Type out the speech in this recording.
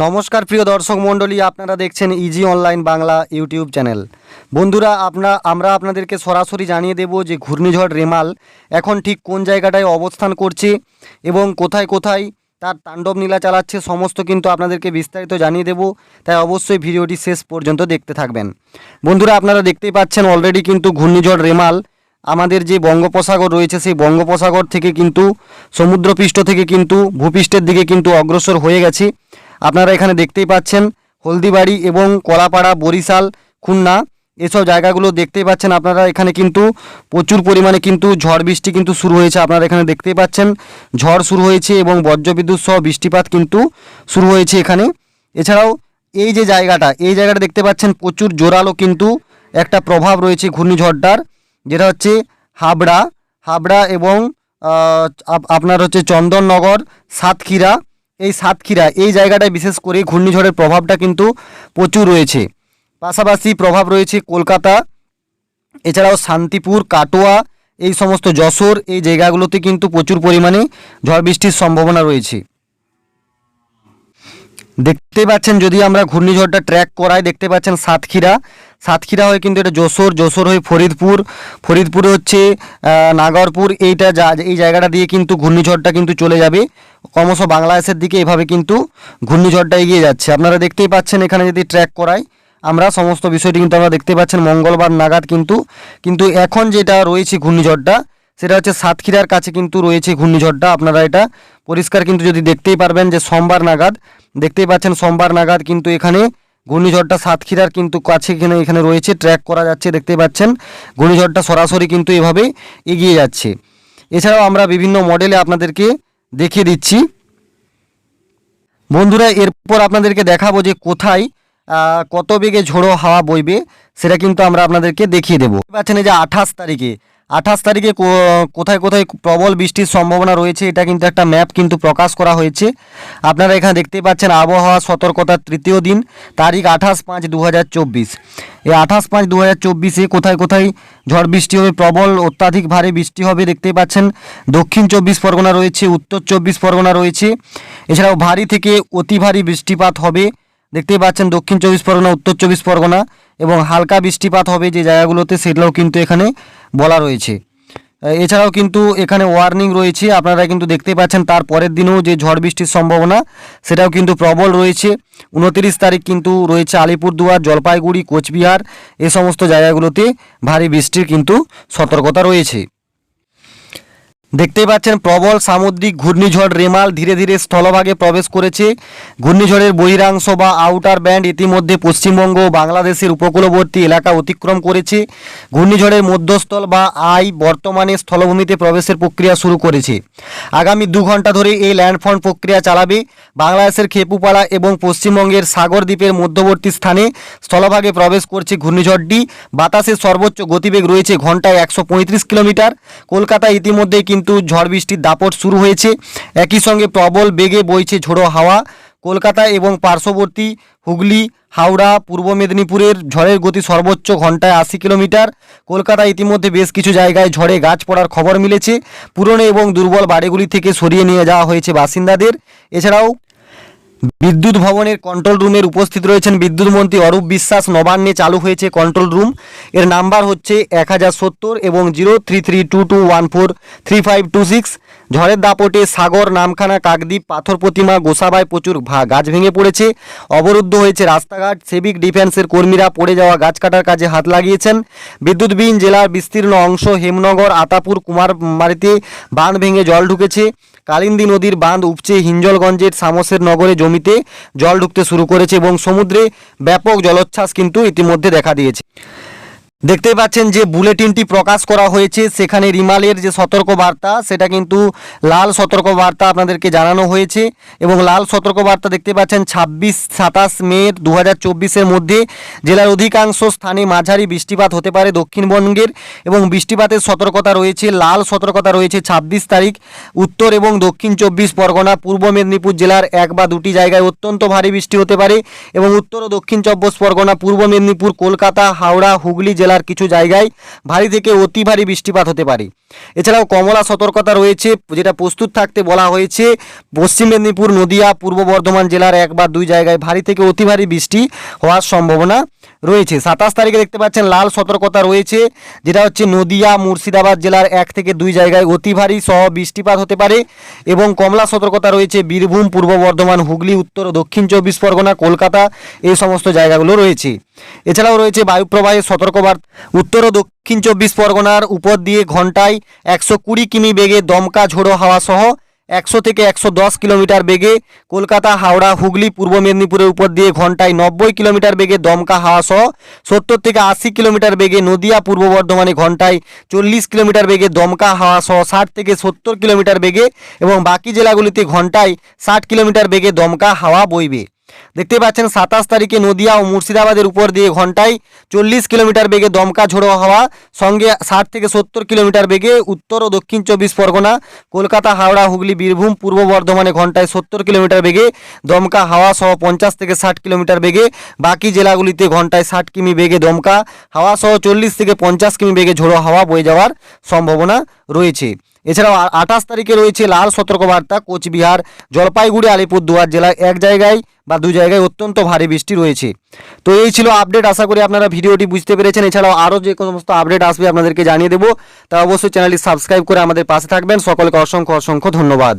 নমস্কার প্রিয় দর্শক মণ্ডলী, আপনারা দেখছেন easy online Bangla YouTube channel. বন্ধুরা, আমরা আপনাদেরকে সরাসরি জানিয়ে দেব যে ঘূর্ণিঝড় রেমাল এখন ঠিক কোন জায়গাটায় অবস্থান করছে এবং কোথায় কোথায় তার তাণ্ডব লীলা চালাচ্ছে, সমস্ত কিন্তু আপনাদেরকে বিস্তারিত জানিয়ে দেব। তাই অবশ্যই ভিডিওটি শেষ পর্যন্ত দেখতে থাকবেন। বন্ধুরা, আপনারা দেখতেই পাচ্ছেন অলরেডি কিন্তু ঘূর্ণিঝড় রেমাল আমাদের যে বঙ্গোপসাগর রয়েছে সেই বঙ্গোপসাগর থেকে কিন্তু সমুদ্রপৃষ্ঠ থেকে কিন্তু ভূপৃষ্ঠের দিকে কিন্তু অগ্রসর হয়ে গেছে। আপনারা এখানে দেখতেই পাচ্ছেন হলদিবাড়ি এবং কলাপাড়া, বরিশাল, খুলনা এসব জায়গাগুলো দেখতেই পাচ্ছেন আপনারা। এখানে কিন্তু প্রচুর পরিমাণে কিন্তু ঝড় বৃষ্টি কিন্তু শুরু হয়েছে। আপনারা এখানে দেখতেই পাচ্ছেন ঝড় শুরু হয়েছে এবং বজ্রবিদ্যুৎ সহ বৃষ্টিপাত কিন্তু শুরু হয়েছে এখানে। এছাড়াও এই জায়গাটা দেখতে পাচ্ছেন প্রচুর জোরালো কিন্তু একটা প্রভাব রয়েছে ঘূর্ণিঝড়টার, যেটা হচ্ছে হাবড়া এবং আপনার হচ্ছে চন্দননগর, সাতক্ষীরা। সাতক্ষীরা এই জায়গাটায় বিশেষ করে ঘূর্ণিঝড়ের প্রভাবটা কিন্তু প্রচুর রয়েছে। পাশাপাশি প্রভাব রয়েছে কলকাতা, এছাড়াও শান্তিপুর, কাটোয়া, এই সমস্ত যশোর এই জায়গাগুলোতে কিন্তু প্রচুর পরিমাণে ঝড় বৃষ্টির সম্ভাবনা রয়েছে। দেখতে পাচ্ছেন যদি আমরা ঘূর্ণিঝড়টা ট্র্যাক করাই, দেখতে পাচ্ছেন সাতক্ষীরা হয়ে কিন্তু এটা যশোর হয়ে ফরিদপুরে হচ্ছে নাগরপুর। এই জায়গাটা দিয়ে কিন্তু ঘূর্ণিঝড়টা কিন্তু চলে যাবে ক্রমশ বাংলাদেশের দিকে। এভাবে কিন্তু ঘূর্ণিঝড়টা এগিয়ে যাচ্ছে। আপনারা দেখতেই পাচ্ছেন এখানে যদি ট্র্যাক করাই আমরা সমস্ত বিষয়টি কিন্তু আমরা দেখতে পাচ্ছেন মঙ্গলবার নাগাদ কিন্তু এখন যেটা রয়েছে ঘূর্ণিঝড়টা সেটা হচ্ছে সাতক্ষীরার কাছে কিন্তু রয়েছে ঘূর্ণিঝড়টা। আপনারা এটা পরিষ্কার কিন্তু যদি দেখতেই পারবেন যে সোমবার নাগাদ দেখতেই পাচ্ছেন, সোমবার নাগাদ কিন্তু এখানে ঘূর্ণিঝড়টা সাতক্ষীরার কিন্তু কাছে এখানে রয়েছে, ট্র্যাক করা যাচ্ছে। দেখতেই পাচ্ছেন ঘূর্ণিঝড়টা সরাসরি কিন্তু এভাবে এগিয়ে যাচ্ছে। এছাড়াও আমরা বিভিন্ন মডেলে আপনাদেরকে দেখিয়ে দিচ্ছি। বন্ধুরা, এরপর আপনাদেরকে দেখাবো যে কোথায় কত বেগে ঝোড়ো হাওয়া বইবে, সেটা কিন্তু আমরা আপনাদেরকে দেখিয়ে দেবো। পাচ্ছেন এই যে 28 তারিখে কোথায় কোথায় প্রবল বৃষ্টির সম্ভাবনা রয়েছে, এটা কিন্তু একটা ম্যাপ কিন্তু প্রকাশ করা হয়েছে। আপনারা এখানে দেখতেই পাচ্ছেন আবহাওয়া সতর্কতার তৃতীয় দিন, তারিখ 28/5/2024। এই 28/5/2024 কোথায় কোথায় ঝড় বৃষ্টি হবে, প্রবল অত্যাধিক ভারী বৃষ্টি হবে। দেখতেই পাচ্ছেন দক্ষিণ 24 পরগনা রয়েছে, উত্তর 24 পরগনা রয়েছে। এছাড়াও ভারী থেকে অতি ভারী বৃষ্টিপাত হবে। দেখতেই পাচ্ছেন দক্ষিণ 24 পরগনা, উত্তর 24 পরগনা, এবং হালকা বৃষ্টিপাত হবে যে জায়গাগুলোতে, সেগুলোও কিন্তু এখানে বলা রয়েছে। এছাড়াও কিন্তু এখানে ওয়ার্নিং রয়েছে। আপনারা কিন্তু দেখতেই পাচ্ছেন তার পরের দিনেও যে ঝড় বৃষ্টির সম্ভাবনা সেটাও কিন্তু প্রবল রয়েছে। 29 তারিখ কিন্তু রয়েছে আলিপুরদুয়ার, জলপাইগুড়ি, কোচবিহার এই সমস্ত জায়গাগুলোতে ভারী বৃষ্টির কিন্তু সতর্কতা রয়েছে। দেখতেই পাচ্ছেন প্রবল সামুদ্রিক ঘূর্ণিঝড় রেমাল ধীরে ধীরে স্থলভাগে প্রবেশ করেছে। ঘূর্ণিঝড়ের বহিরাংশ বা আউটার ব্যান্ড ইতিমধ্যে পশ্চিমবঙ্গ ও বাংলাদেশের উপকূলবর্তী এলাকা অতিক্রম করেছে। ঘূর্ণিঝড়ের মধ্যস্থল বা বর্তমানে স্থলভূমিতে প্রবেশের প্রক্রিয়া শুরু করেছে। আগামী 2 ঘন্টা ধরে এই ল্যান্ডফর্ম প্রক্রিয়া চালাবে। বাংলাদেশের খেপুপাড়া এবং পশ্চিমবঙ্গের সাগর দ্বীপের মধ্যবর্তী স্থানে স্থলভাগে প্রবেশ করছে ঘূর্ণিঝড়টি। বাতাসের সর্বোচ্চ গতিবেগ রয়েছে ঘন্টায় 135 কিলোমিটার। কলকাতায় ইতিমধ্যেই কিন্তু ঝড় বৃষ্টির দাপট শুরু হয়েছে। একই সঙ্গে প্রবল বেগে বইছে ঝোড়ো হাওয়া। কলকাতা এবং পার্শ্ববর্তী হুগলি, হাওড়া, পূর্ব মেদিনীপুরের ঝড়ের গতি সর্বোচ্চ ঘন্টায় 80 কিলোমিটার। কলকাতায় ইতিমধ্যে বেশ কিছু জায়গায় ঝড়ে গাছ পড়ার খবর মিলেছে। পুরনো এবং দুর্বল বাড়িগুলি থেকে সরিয়ে নিয়ে যাওয়া হয়েছে বাসিন্দাদের। এছাড়াও বিদ্যুৎ ভবনের কন্ট্রোল রুমের উপস্থিত রয়েছেন বিদ্যুৎ মন্ত্রী অরূপ বিশ্বাস। নবান্নে চালু হয়েছে কন্ট্রোল রুম, এর নাম্বার হচ্ছে 1070 এবং 033221435526। ঝড়ের দাপটে সাগর, নামখানা, কাকদ্বীপ, পাথর প্রতিমা, গোসাবায় প্রচুর গাছ ভেঙে পড়েছে। অবরুদ্ধ হয়েছে রাস্তাঘাট। সিভিক ডিফেন্সের কর্মীরা পড়ে যাওয়া গাছ কাটার কাজে হাত লাগিয়েছেন। বিদ্যুৎবিহীন জেলার বিস্তীর্ণ অংশ হেমনগর, আতাপুর, কুমারমারিতে বাঁধ ভেঙে জল ঢুকেছে। কালিন্দী নদীর বাঁধ উপচে হিঞ্জলগঞ্জের শামসের নগরে জমিতে জল ঢুকতে শুরু করেছে এবং সমুদ্রে ব্যাপক জলোচ্ছ্বাস কিন্তু ইতিমধ্যে দেখা দিয়েছে। দেখতেই পাচ্ছেন যে বুলেটিনটি প্রকাশ করা হয়েছে, সেখানে রিমালের যে সতর্কবার্তা সেটা কিন্তু লাল সতর্কবার্তা আপনাদেরকে জানানো হয়েছে। এবং লাল সতর্কবার্তা দেখতে পাচ্ছেন 26-27 মে 2024 মধ্যে জেলার অধিকাংশ স্থানে মাঝারি বৃষ্টিপাত হতে পারে দক্ষিণবঙ্গের, এবং বৃষ্টিপাতের সতর্কতা রয়েছে। লাল সতর্কতা রয়েছে 26 তারিখ। উত্তর এবং দক্ষিণ 24 পরগনা, পূর্ব মেদিনীপুর জেলার 1 বা 2টি জায়গায় অত্যন্ত ভারী বৃষ্টি হতে পারে, এবং উত্তর ও দক্ষিণ 24 পরগনা, পূর্ব মেদিনীপুর, কলকাতা, হাওড়া, হুগলি জেলা জেলার কিছু জায়গায় ভারী থেকে অতি ভারী বৃষ্টিপাত হতে পারে। এছাড়াও কমলা সতর্কতা রয়েছে, যেটা প্রস্তুত থাকতে বলা হয়েছে। পশ্চিম মেদিনীপুর, নদিয়া, পূর্ব বর্ধমান জেলার 1 বা 2 জায়গায় ভারী থেকে অতি ভারী বৃষ্টি হওয়ার সম্ভাবনা রয়েছে। 27 তারিখে দেখতে পাচ্ছেন লাল সতর্কতা রয়েছে, যেটা হচ্ছে নদিয়া, মুর্শিদাবাদ জেলার 1 থেকে 2 জায়গায় অতি ভারী সহ বৃষ্টিপাত হতে পারে। এবং কমলা সতর্কতা রয়েছে বীরভূম, পূর্ব বর্ধমান, হুগলি, উত্তর ও দক্ষিণ 24 পরগনা, কলকাতা, এই সমস্ত জায়গাগুলো রয়েছে। এছাড়াও রয়েছে বায়ুপ্রবাহের সতর্কবার্তা। উত্তর ও দক্ষিণ 24 পরগনার উপর দিয়ে ঘন্টায় 120 কিমি বেগে দমকা ঝোড়ো হাওয়া সহ 100 থেকে 110 কিলোমিটার বেগে কলকাতা, হাওড়া, হুগলি, পূর্ব মেদিনীপুরের উপর দিয়ে ঘন্টায় 90 কিলোমিটার বেগে দমকা হাওয়া সহ 70 থেকে 80 কিলোমিটার বেগে নদিয়া, পূর্ব বর্ধমানে ঘন্টায় 40 কিলোমিটার বেগে দমকা হাওয়া সহ 60 থেকে 70 কিলোমিটার বেগে এবং বাকি জেলাগুলিতে ঘন্টায় 60 কিলোমিটার বেগে দমকা হাওয়া বইবে। দেখতে পাচ্ছেন 27 তারিখে নদিয়া ও মুর্শিদাবাদের উপর দিয়ে ঘন্টায় 40 কিলোমিটার বেগে দমকা ঝোড়ো হাওয়া সঙ্গে 60 থেকে 70 কিলোমিটার বেগে উত্তর ও দক্ষিণ 24 পরগনা, কলকাতা, হাওড়া, হুগলি, বীরভূম, পূর্ব বর্ধমানে ঘন্টায় 70 কিলোমিটার বেগে দমকা হাওয়া সহ 50 থেকে 60 কিলোমিটার বেগে, বাকি জেলাগুলিতে ঘন্টায় 60 কিমি বেগে দমকা হাওয়া সহ 40 থেকে 50 কিমি বেগে ঝোড়ো হাওয়া বয়ে যাওয়ার সম্ভাবনা রয়েছে। এছাড়াও 28 তারিখে রয়েছে লাল সতর্কবার্তা। কোচবিহার, জলপাইগুড়ি, আলিপুরদুয়ার জেলায় 1 জায়গায় বা 2 জায়গায় অত্যন্ত ভারী বৃষ্টি রয়েছে। তো এই ছিল আপডেট, আশা করি আপনারা ভিডিওটি বুঝতে পেরেছেন। এছাড়াও আরও যে সমস্ত আপডেট আসবে আপনাদেরকে জানিয়ে দেবো, তা অবশ্যই চ্যানেলটি সাবস্ক্রাইব করে আমাদের পাশে থাকবেন। সকলকে অসংখ্য অসংখ্য ধন্যবাদ।